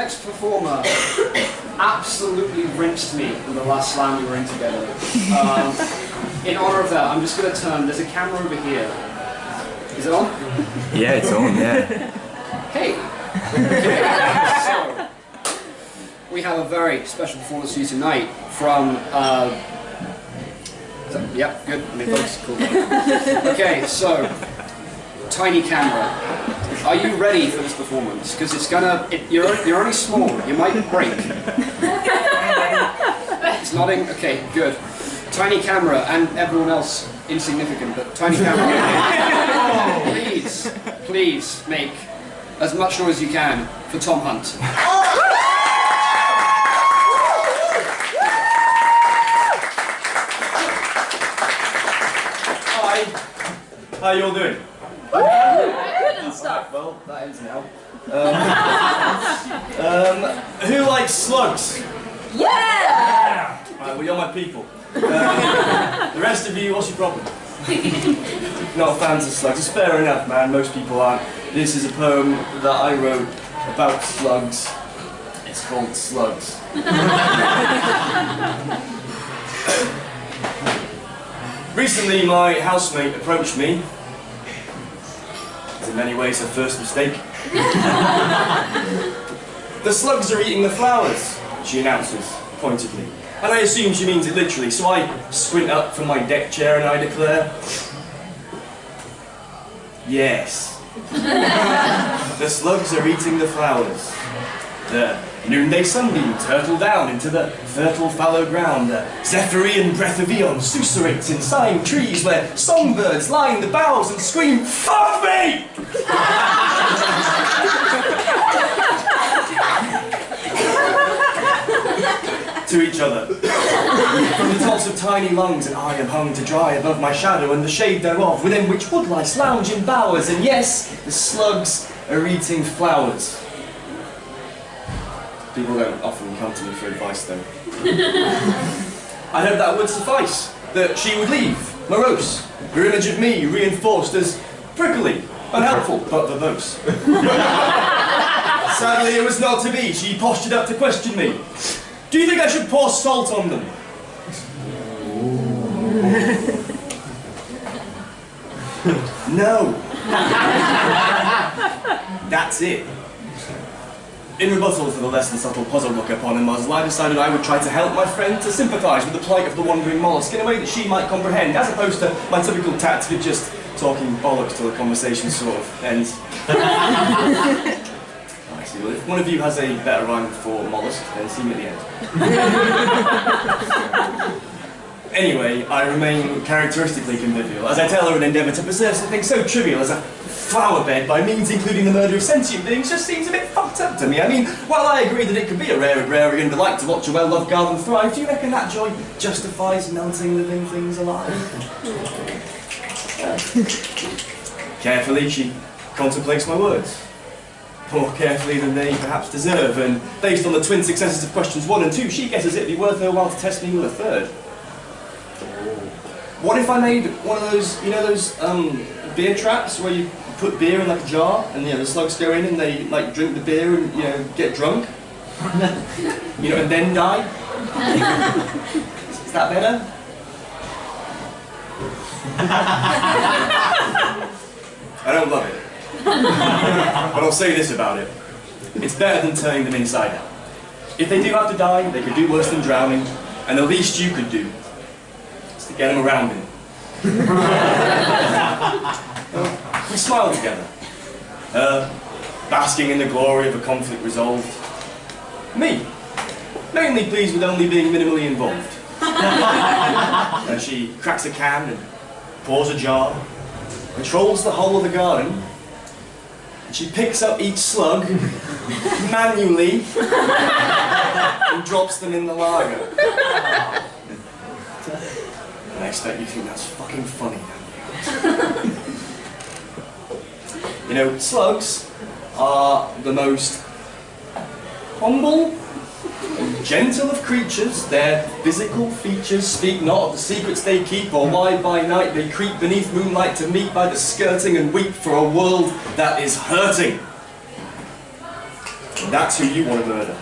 next performer absolutely rinsed me in the last slam we were in together. In honor of that, I'm just going to turn. There's a camera over here. Is it on? Yeah, it's on, yeah. Hey! So, we have a very special performance for you tonight from... Yep, good. I mean, folks, cool. Okay, so, tiny camera. Are you ready for this performance? Because it's gonna... you're only small. You might break. It's nodding? Okay, good. Tiny camera, and everyone else insignificant, but tiny camera. Please make as much noise as you can for Tom Hunt. Hi. How you all doing? Good stuff. Well, that ends now. Who likes slugs? Yeah! Right, well, you're my people. The rest of you, what's your problem? Not fans of slugs. It's fair enough, man. Most people aren't. This is a poem that I wrote about slugs. It's called Slugs. Recently, my housemate approached me. It's in many ways her first mistake. The slugs are eating the flowers, she announces pointedly. And I assume she means it literally, so I squint up from my deck chair and I declare, yes. The slugs are eating the flowers. The noonday sunbeam turtle down into the fertile fallow ground. The Zephyrian breath of eon susurrates in sighing trees where songbirds line the boughs and scream, fuck me! To each other. From the tops of tiny lungs, and I am hung to dry above my shadow and the shade thereof, within which woodlice lounge in bowers, and yes, the slugs are eating flowers. People don't often come to me for advice, though. I hope that would suffice, that she would leave, morose, her image of me reinforced as prickly, unhelpful, but verbose. Sadly, it was not to be. She postured up to question me. Do you think I should pour salt on them? No. That's it. In rebuttal to the less than subtle puzzle look upon a muzzle, I decided I would try to help my friend to sympathise with the plight of the wandering mollusk in a way that she might comprehend, as opposed to my typical tactic of just talking bollocks till the conversation sort of ends. Well, if one of you has a better rhyme for mollusk, then see me at the end. Anyway, I remain characteristically convivial, as I tell her an endeavour to preserve something so trivial as a flower bed by means including the murder of sentient beings just seems a bit fucked up to me. I mean, while I agree that it could be a rare agrarian delight to watch a well-loved garden thrive, do you reckon that joy justifies melting living things alive? Carefully, she contemplates my words. More carefully than they perhaps deserve, and based on the twin successes of questions 1 and 2, she guesses it'd be worth her while to test me with a third. What if I made one of those, you know those beer traps where you put beer in like a jar, and the slugs go in and they like drink the beer and get drunk, and then die? Is that better? I don't love it. But I'll say this about it. It's better than turning them inside out. If they do have to die, they could do worse than drowning, and the least you could do is to get them around him. We smile together, basking in the glory of a conflict resolved. Me, mainly pleased with only being minimally involved. And she cracks a can and pours a jar, controls the whole of the garden. She picks up each slug, manually, and drops them in the lager. And I expect you think that's fucking funny, don't you? Slugs are the most humble and gentle of creatures. Their physical features speak not of the secrets they keep, or why by night they creep beneath moonlight to meet by the skirting and weep for a world that is hurting. That's who you want to murder.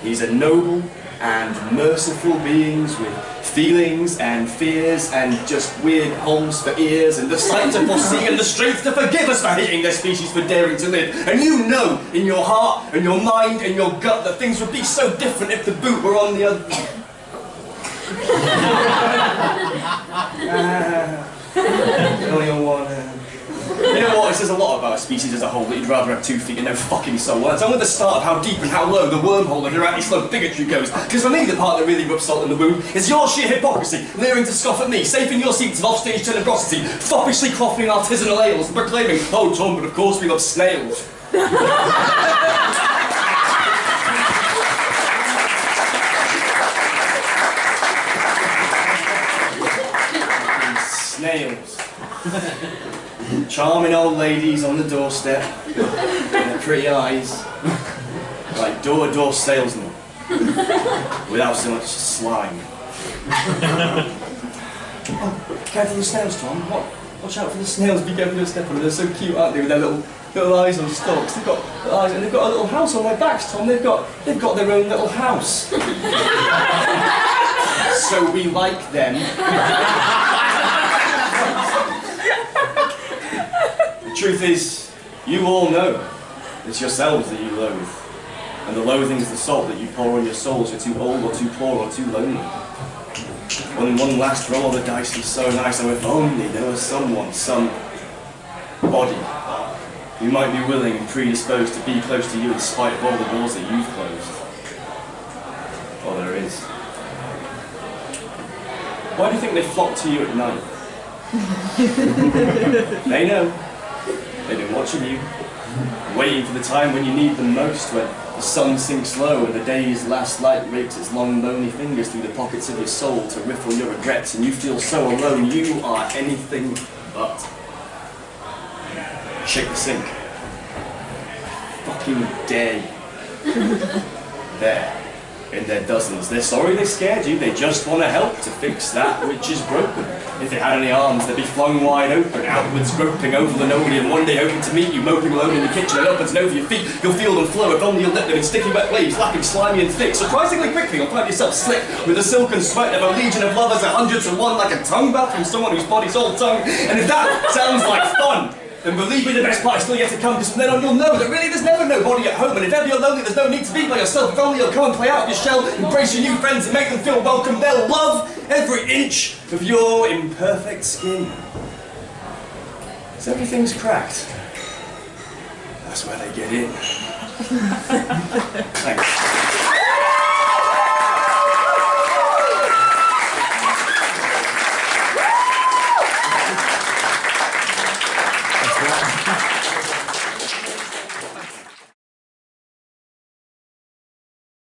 These are noble and merciful beings with feelings and fears and just weird holes for ears and the sight to foresee and the strength to forgive us for hating their species for daring to live. And you know in your heart and your mind and your gut that things would be so different if the boot were on the other... Only on one hand. You know what, it says a lot about a species as a whole that you'd rather have 2 feet and no fucking soul. Well, it's only the start of how deep and how low the wormhole of your anti-slow bigotry goes. Because for me, the part that really rubs salt in the wound is your sheer hypocrisy, leering to scoff at me, safe in your seats of offstage generosity, foppishly quaffing artisanal ales and proclaiming, "Oh, Tom, but of course we love snails." Snails. Charming old ladies on the doorstep, with their pretty eyes, like door-to-door salesmen, without so much slime. Oh, careful of the snails, Tom. Watch out for the snails. Be careful of the step on them. They're so cute, aren't they? With their little eyes on stalks. They've got little eyes, and they've got a little house on their backs, Tom. They've got their own little house. So we like them. The truth is, you all know it's yourselves that you loathe, and the loathing is the salt that you pour on your souls. You're too old or too poor or too lonely. One last roll of the dice was so nice, and if only there was someone, some body, who might be willing and predisposed to be close to you in spite of all the doors that you've closed. Well, there is. Why do you think they flock to you at night? They know. They've been watching you, waiting for the time when you need them most, when the sun sinks low and the day's last light rakes its long lonely fingers through the pockets of your soul to riffle your regrets, and you feel so alone you are anything but. Shake the sink. Fucking dare you. There. In their dozens. They're sorry they scared you, they just want to help to fix that which is broken. If they had any arms, they'd be flung wide open, outwards groping over the lonely, and one day hoping to meet you, moping alone in the kitchen and upwards and over your feet. You'll feel them flow, if only you'll let them in sticky wet waves, lapping slimy and thick. Surprisingly quickly, you'll find yourself slick with the silken sweat of a legion of lovers, 101 like a tongue bath from someone whose body's all tongue. And if that sounds like fun, then believe me, the best part is still yet to come, because from then on you'll know that really there's never nobody at home, and if ever you're lonely, there's no need to be by yourself. If only you'll come and play out of your shell, embrace your new friends and make them feel welcome, they'll love every inch of your imperfect skin. As everything's cracked, that's where they get in. Thanks.